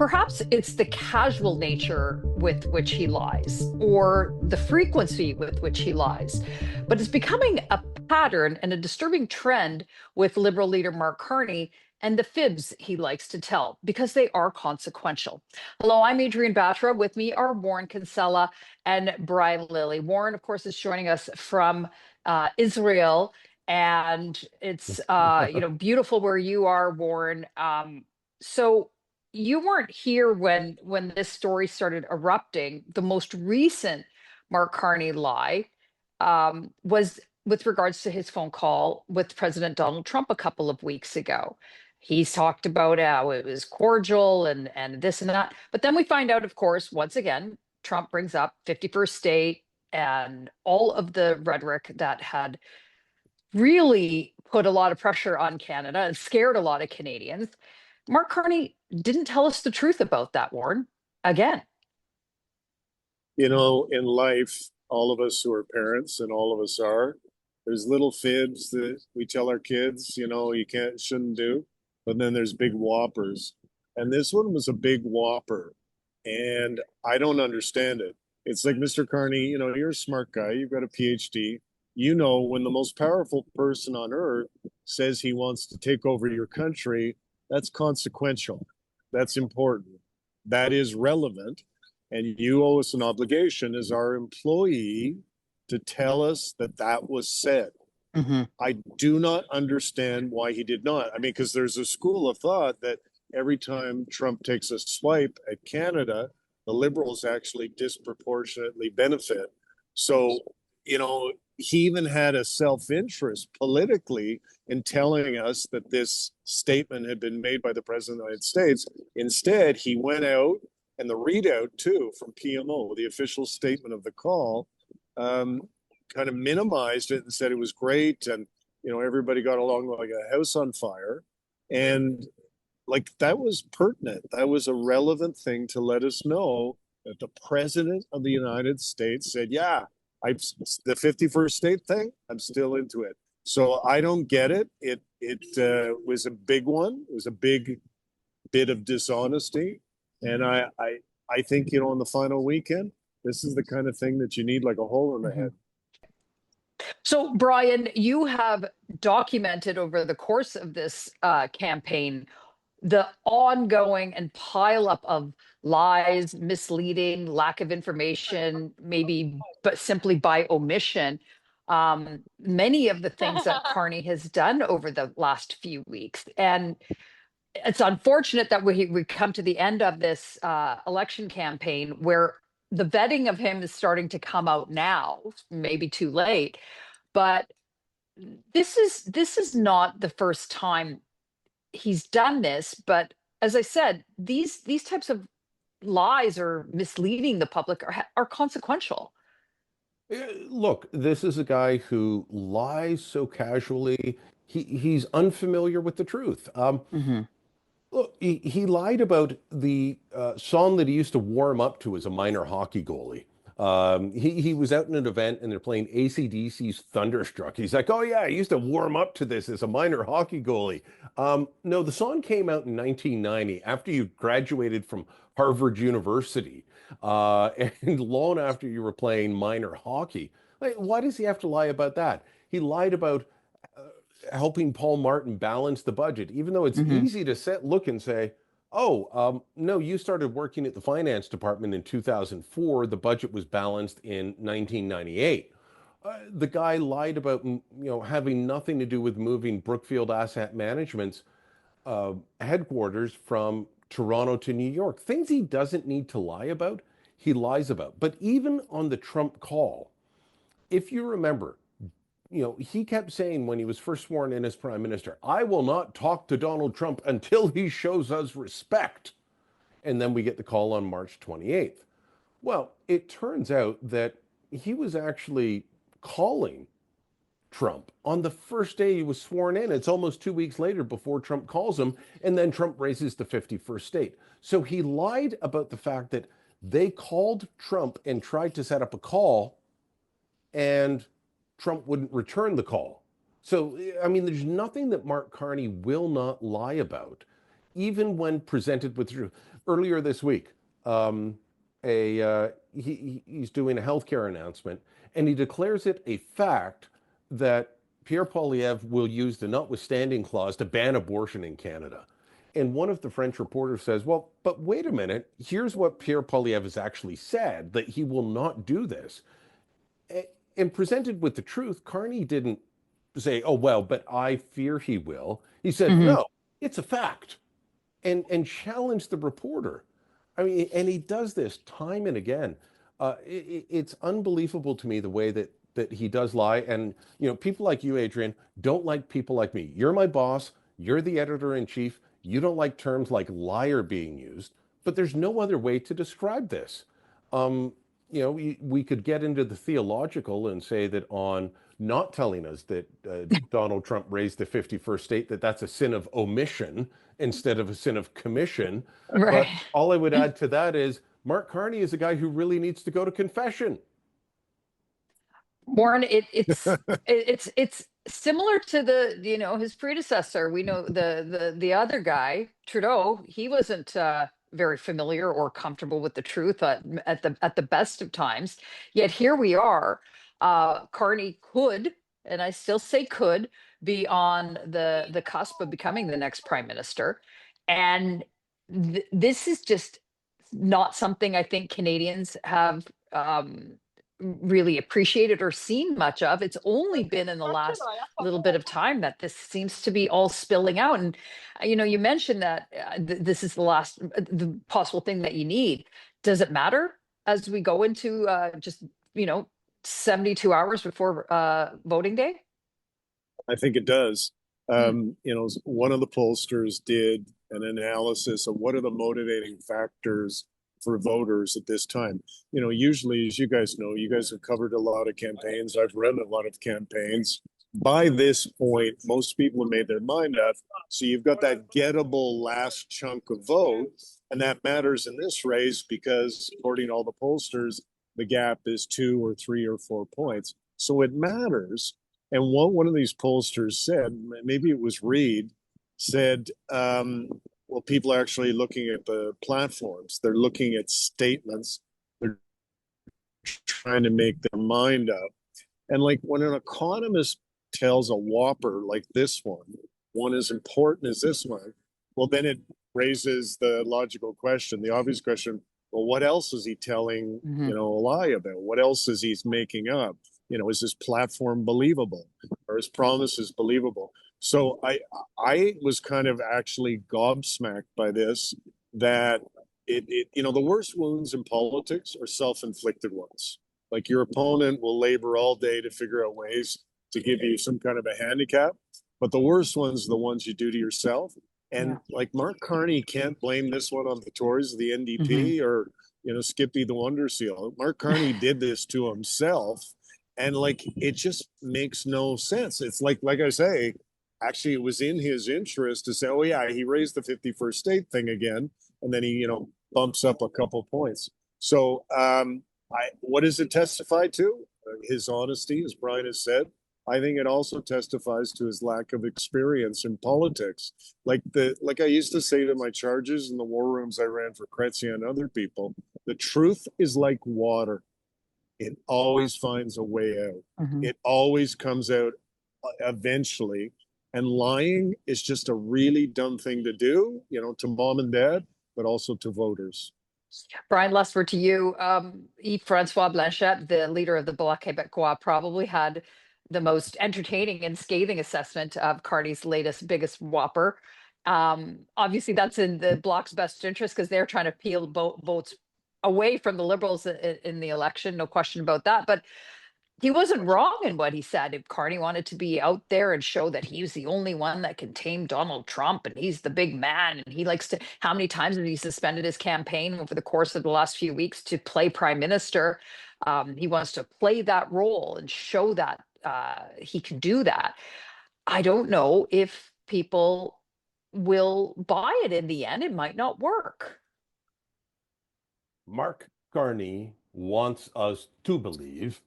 Perhaps it's the casual nature with which he lies, or the frequency with which he lies. But it's becoming a pattern and a disturbing trend with Liberal leader Mark Carney and the fibs he likes to tell because they are consequential. Hello, I'm Adrienne Batra. With me are Warren Kinsella and Brian Lilley. Warren, of course, is joining us from Israel, and it's beautiful where you are, Warren. So you weren't here when this story started erupting. The most recent Mark Carney lie was with regards to his phone call with President Donald Trump a couple of weeks ago. He's talked about how it was cordial and this and that. But then we find out, of course, once again, Trump brings up 51st state and all of the rhetoric that had really put a lot of pressure on Canada and scared a lot of Canadians. Mark Carney didn't tell us the truth about that, Warren, again. You know, in life, all of us who are parents, and all of us are, there's little fibs that we tell our kids, you can't, shouldn't do. But then there's big whoppers. And this one was a big whopper. And I don't understand it. It's like, Mr. Carney, you're a smart guy. You've got a PhD. You know, when the most powerful person on earth says he wants to take over your country, that's consequential. That's important. That is relevant. And you owe us an obligation as our employee to tell us that that was said. Mm-hmm. I do not understand why he did not. I mean, because there's a school of thought that every time Trump takes a swipe at Canada, the Liberals actually disproportionately benefit. So, he even had a self-interest politically in telling us that this statement had been made by the President of the United States. Instead, he went out, and the readout too from PMO, the official statement of the call, kind of minimized it and said it was great, and everybody got along like a house on fire. And like, that was pertinent. That was a relevant thing to let us know that the President of the United States said, yeah, the 51st state thing, I'm still into it. So I don't get it. It was a big one. It was a big bit of dishonesty. And I think, on the final weekend, this is the kind of thing that you need like a hole in the head. So, Brian, you have documented over the course of this campaign the ongoing and pileup of lies, misleading, lack of information, maybe but simply by omission. Many of the things that Carney has done over the last few weeks. And it's unfortunate that we come to the end of this election campaign where the vetting of him is starting to come out now, maybe too late. But this is not the first time he's done this. But as I said, these types of lies or misleading the public are consequential. Look, this is a guy who lies so casually. He's unfamiliar with the truth. Mm-hmm. Look, he lied about the song that he used to warm up to as a minor hockey goalie. He was out in an event and they're playing AC/DC's Thunderstruck. He's like, oh yeah, I used to warm up to this as a minor hockey goalie. No, the song came out in 1990 after you graduated from Harvard University and long after you were playing minor hockey. Like, why does he have to lie about that? He lied about helping Paul Martin balance the budget, even though it's easy to look and say, oh, no, you started working at the finance department in 2004. The budget was balanced in 1998. The guy lied about, having nothing to do with moving Brookfield Asset Management's headquarters from Toronto to New York. Things he doesn't need to lie about, he lies about. But even on the Trump call, if you remember, he kept saying when he was first sworn in as prime minister, I will not talk to Donald Trump until he shows us respect. And then we get the call on March 28th. Well, it turns out that he was actually calling Trump on the first day he was sworn in. It's almost 2 weeks later before Trump calls him, and then Trump raises the 51st state. So he lied about the fact that they called Trump and tried to set up a call, and Trump wouldn't return the call. So, I mean, there's nothing that Mark Carney will not lie about. even when presented with truth. Earlier this week, he's doing a healthcare announcement, and he declares it a fact that Pierre Poilievre will use the notwithstanding clause to ban abortion in Canada. And one of the French reporters says, well, but wait a minute, here's what Pierre Poilievre has actually said, that he will not do this. And presented with the truth, Carney didn't say, oh, well, but I fear he will. He said, Mhm. no, it's a fact, and challenged the reporter. I mean, and he does this time and again. It's unbelievable to me the way that he does lie. And, people like you, Adrienne, don't like people like me. You're my boss. You're the editor-in-chief. You don't like terms like liar being used, but there's no other way to describe this. Um, we could get into the theological and say that on not telling us that Donald Trump raised the 51st state, that's a sin of omission instead of a sin of commission. Right. But all I would add to that is Mark Carney is a guy who really needs to go to confession. Warren, it's similar to his predecessor. We know the other guy, Trudeau, he wasn't very familiar or comfortable with the truth at the best of times. Yet here we are. Carney could, and I still say could, be on the cusp of becoming the next prime minister. And this is just not something I think Canadians have really appreciated or seen much of. It's only been in the last little bit of time that this seems to be all spilling out. And you mentioned that this is the last the possible thing that you need. Does it matter as we go into just 72 hours before voting day? I think it does. One of the pollsters did an analysis of what are the motivating factors for voters at this time. Usually, as you guys know, you guys have covered a lot of campaigns. I've read a lot of campaigns. By this point, most people have made their mind up. So you've got that gettable last chunk of vote. And that matters in this race because, according to all the pollsters, the gap is 2 or 3 or 4 points. So it matters. And what one of these pollsters said, maybe it was Reed, said, well, people are actually looking at the platforms. They're looking at statements. They're trying to make their mind up. And like when an economist tells a whopper like this one as important as this one, well, then it raises the logical question, the obvious question, well, what else is he telling, a lie about? What else is he making up? Is his platform believable? Are his promises believable? So I was kind of actually gobsmacked by this, that the worst wounds in politics are self-inflicted ones. Like your opponent will labor all day to figure out ways to give you some kind of a handicap, but the worst ones are the ones you do to yourself. And like Mark Carney can't blame this one on the Tories, the NDP, or Skippy the Wonder Seal. Mark Carney did this to himself, and like it just makes no sense. It's like I say, actually it was in his interest to say, oh yeah, he raised the 51st state thing again, and then he bumps up a couple points. So what does it testify to? His honesty, as Brian has said. I think it also testifies to his lack of experience in politics. Like I used to say to my charges in the war rooms I ran for Chrétien and other people, the truth is like water. It always finds a way out. It always comes out eventually. And lying is just a really dumb thing to do, to mom and dad, but also to voters. Brian, last word to you. Yves-Francois Blanchet, the leader of the Bloc Québécois, probably had the most entertaining and scathing assessment of Carney's latest, biggest whopper. Obviously, that's in the Bloc's best interest because they're trying to peel votes away from the Liberals in the election. No question about that. But he wasn't wrong in what he said. If Carney wanted to be out there and show that he was the only one that can tame Donald Trump and he's the big man and he likes to, how many times has he suspended his campaign over the course of the last few weeks to play prime minister? He wants to play that role and show that he can do that. I don't know if people will buy it in the end. It might not work. Mark Carney wants us to believe.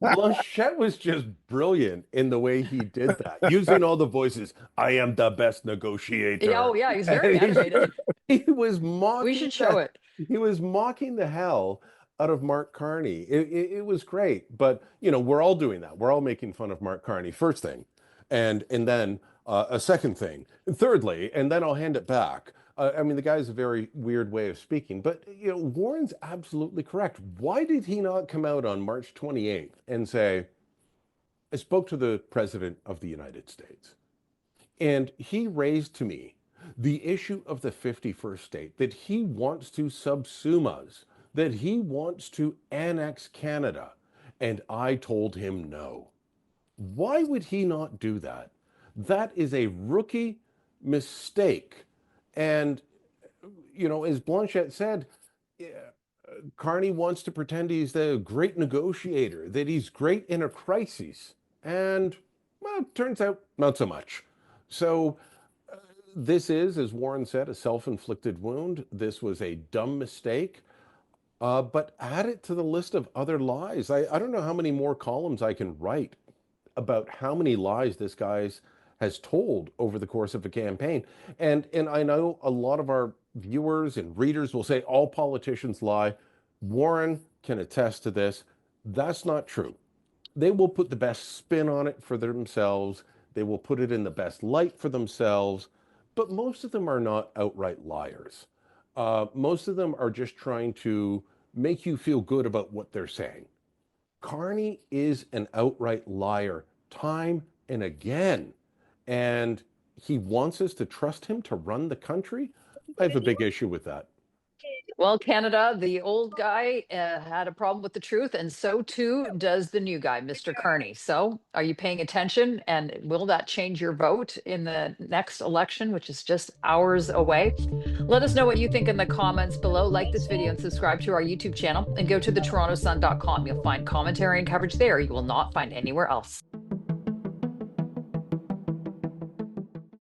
Blanchett was just brilliant in the way he did that, using all the voices. I am the best negotiator. Yeah, oh yeah, he's very And animated. he was We mocking should show it. he was mocking the hell out of Mark Carney. It was great, but we're all doing that. We're all making fun of Mark Carney. First thing, and then a second thing, and thirdly, and then I'll hand it back. I mean, the guy's a very weird way of speaking, but Warren's absolutely correct. Why did he not come out on March 28th and say, "I spoke to the President of the United States, and he raised to me the issue of the 51st state, that he wants to subsume us, that he wants to annex Canada. And I told him no." Why would he not do that? That is a rookie mistake. And, as Blanchett said, Carney wants to pretend he's the great negotiator, that he's great in a crisis. And, well, it turns out not so much. So, this is, as Warren said, a self-inflicted wound. This was a dumb mistake. But add it to the list of other lies. I don't know how many more columns I can write about how many lies this guy has told over the course of a campaign. And I know a lot of our viewers and readers will say all politicians lie. Warren can attest to this. That's not true. They will put the best spin on it for themselves. They will put it in the best light for themselves. But most of them are not outright liars. Most of them are just trying to make you feel good about what they're saying. Carney is an outright liar, time and again. And he wants us to trust him to run the country. I have a big issue with that. Well, Canada, the old guy had a problem with the truth, and so too does the new guy, Mr. Carney. So, are you paying attention? And will that change your vote in the next election, which is just hours away? Let us know what you think in the comments below. Like this video and subscribe to our YouTube channel, and go to thetorontosun.com. You'll find commentary and coverage there you will not find anywhere else.